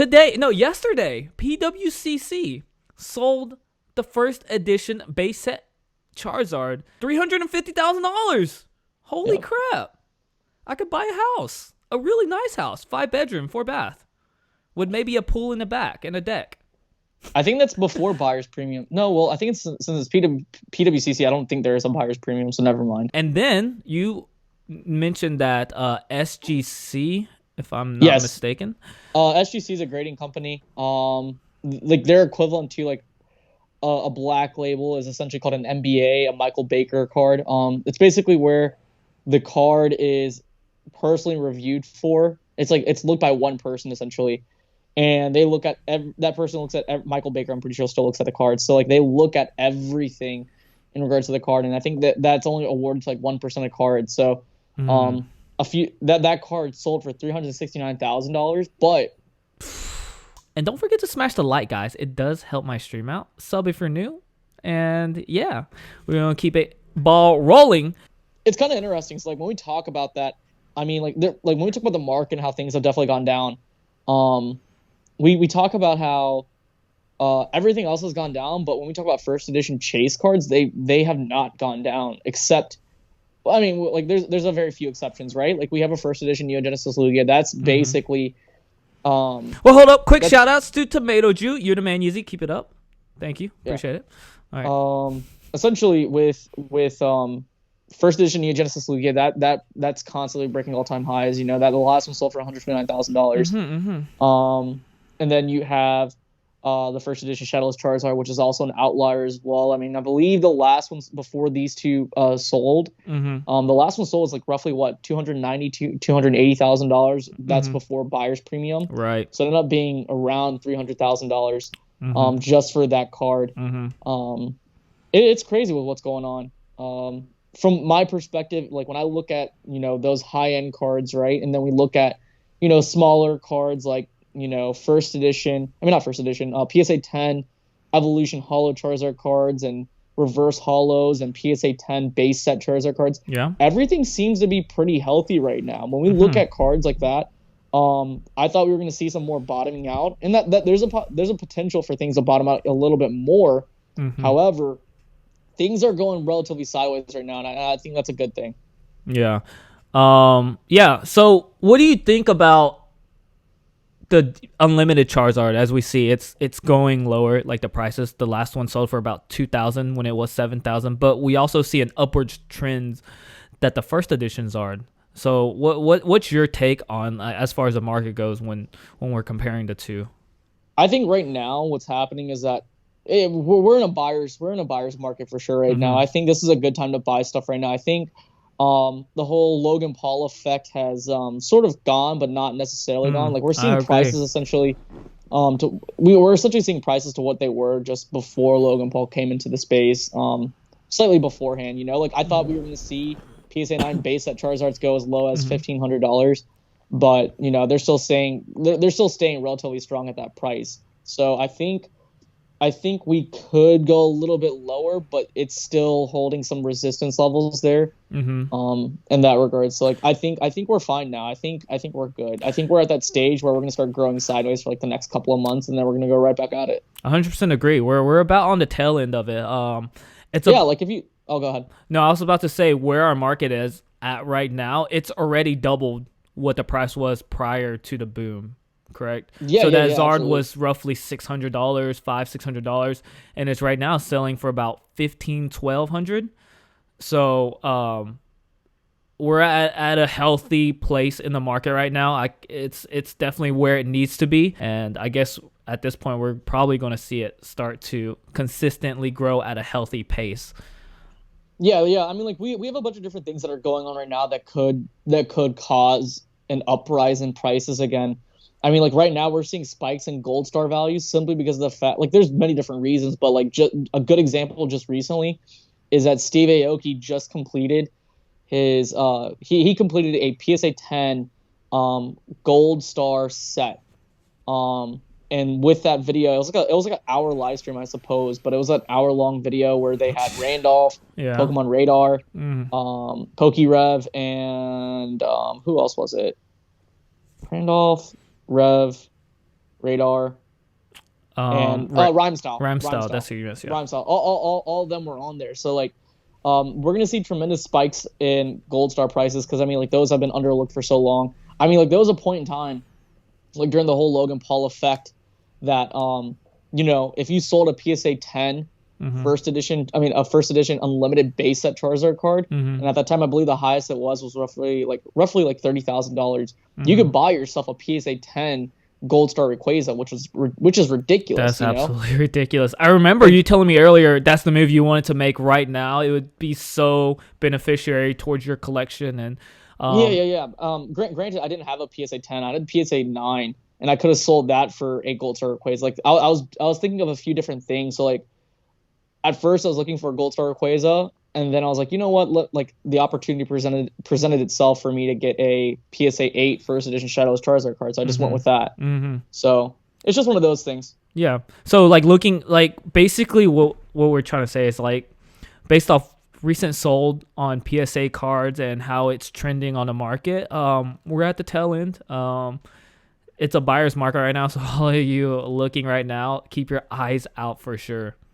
Yesterday, PWCC sold the first edition base set Charizard, $350,000. Holy crap. I could buy a house. A really nice house. 5-bedroom, 4-bath. With maybe a pool in the back and a deck. I think that's before buyer's premium. No, well, I think it's since it's PWCC, I don't think there is a buyer's premium, so never mind. And then you mentioned that SGC, if I'm not mistaken. SGC is a grading company. Like their equivalent to like a black label is essentially called an MBA, a Michael Baker card. It's basically where the card is personally reviewed for. It's looked by one person essentially, and they look at that person looks at Michael Baker. I'm pretty sure still looks at the card. So like they look at everything in regards to the card, and I think that's only awarded to like 1% of cards. So that card sold for $369,000, but. And don't forget to smash the like, guys. It does help my stream out. Sub if you're new. And yeah, we're going to keep it ball rolling. It's kind of interesting. So like when we talk about that, I mean, like when we talk about the market and how things have definitely gone down, we talk about how everything else has gone down. But when we talk about first edition chase cards, they have not gone down, except, I mean, like there's a very few exceptions, right? Like we have a first edition Neo Genesis Lugia. That's basically... well, hold up. Quick shout outs to Tomato Jew. You're the man, Yizzy. Keep it up. Thank you. Appreciate it. All right. Essentially, with first edition Neo Genesis Lugia, that's constantly breaking all time highs. You know that the last one sold for $159,000. And then you have the first edition Shadowless Charizard, which is also an outlier as well. I mean, I believe the last ones before these two sold. The last one sold was like roughly what $280,000. That's before buyer's premium. Right. So it ended up being around $300,000 just for that card. It's crazy with what's going on. From my perspective, like when I look at those high end cards, right, and then we look at smaller cards like. First edition, PSA 10, Evolution Holo Charizard cards, and Reverse Holos, and PSA 10 base set Charizard cards. Yeah. Everything seems to be pretty healthy right now. When we look at cards like that, I thought we were going to see some more bottoming out, and that there's a potential for things to bottom out a little bit more. However, things are going relatively sideways right now, and I think that's a good thing. Yeah. So what do you think about the unlimited Charizard? As we see, it's going lower, like the prices. The last one sold for about $2,000 when it was $7,000, but we also see an upward trend that the first editions are. So what's your take on as far as the market goes when we're comparing the two? I think right now what's happening is that we're in a buyer's market for sure right now. I think this is a good time to buy stuff right now. I think the whole Logan Paul effect has sort of gone, but not necessarily gone. Like we're seeing prices essentially, we're essentially seeing prices to what they were just before Logan Paul came into the space, slightly beforehand. Like I thought we were going to see PSA 9 base set Charizards go as low as $1,500, but they're still staying relatively strong at that price. So I think we could go a little bit lower, but it's still holding some resistance levels there. In that regard. So like I think we're fine now. I think we're good. I think we're at that stage where we're gonna start growing sideways for like the next couple of months, and then we're gonna go right back at it. 100% agree. We're about on the tail end of it. Like if you go ahead. No, I was about to say where our market is at right now. It's already doubled what the price was prior to the boom. Correct. So that Zard absolutely. was roughly $600, and it's right now selling for about $1,100. So we're at a healthy place in the market right now. It's definitely where it needs to be, and I guess at this point we're probably going to see it start to consistently grow at a healthy pace. Yeah. I mean, like we have a bunch of different things that are going on right now that could cause an uprise in prices again. I mean, like right now we're seeing spikes in gold star values simply because of the fact, like there's many different reasons, but like just a good example just recently is that Steve Aoki just completed his he completed a PSA 10 gold star set. And with that video, it was like an hour live stream, I suppose, but it was an hour long video where they had Randolph, Pokemon Radar, Pokerev, and who else was it? Randolph, Rev, Radar, and Rhyme Style. Rhyme Rhyme style. Style. That's who you miss. Yeah. Rhyme Style. All of them were on there. So like, we're gonna see tremendous spikes in Gold Star prices because I mean like those have been underlooked for so long. I mean like there was a point in time, like during the whole Logan Paul effect, that if you sold a PSA 10 first edition, a first edition unlimited base set Charizard card, and at that time I believe the highest it was roughly like $30,000. You could buy yourself a PSA 10 Gold Star Rayquaza, which is ridiculous. That's absolutely ridiculous. I remember you telling me earlier that's the move you wanted to make right now. It would be so beneficiary towards your collection. And yeah. Granted, I didn't have a PSA 10. I had a PSA 9, and I could have sold that for a Gold Star Rayquaza. Like I was thinking of a few different things. So like at first I was looking for a Gold Star Rayquaza, and then I was like, you know what? Like the opportunity presented itself for me to get a PSA 8 first edition Shadows Charizard card, so I just went with that. So it's just one of those things. Yeah. So like looking like basically what we're trying to say is like based off recent sold on PSA cards and how it's trending on the market, we're at the tail end. It's a buyer's market right now, so all of you looking right now, keep your eyes out for sure.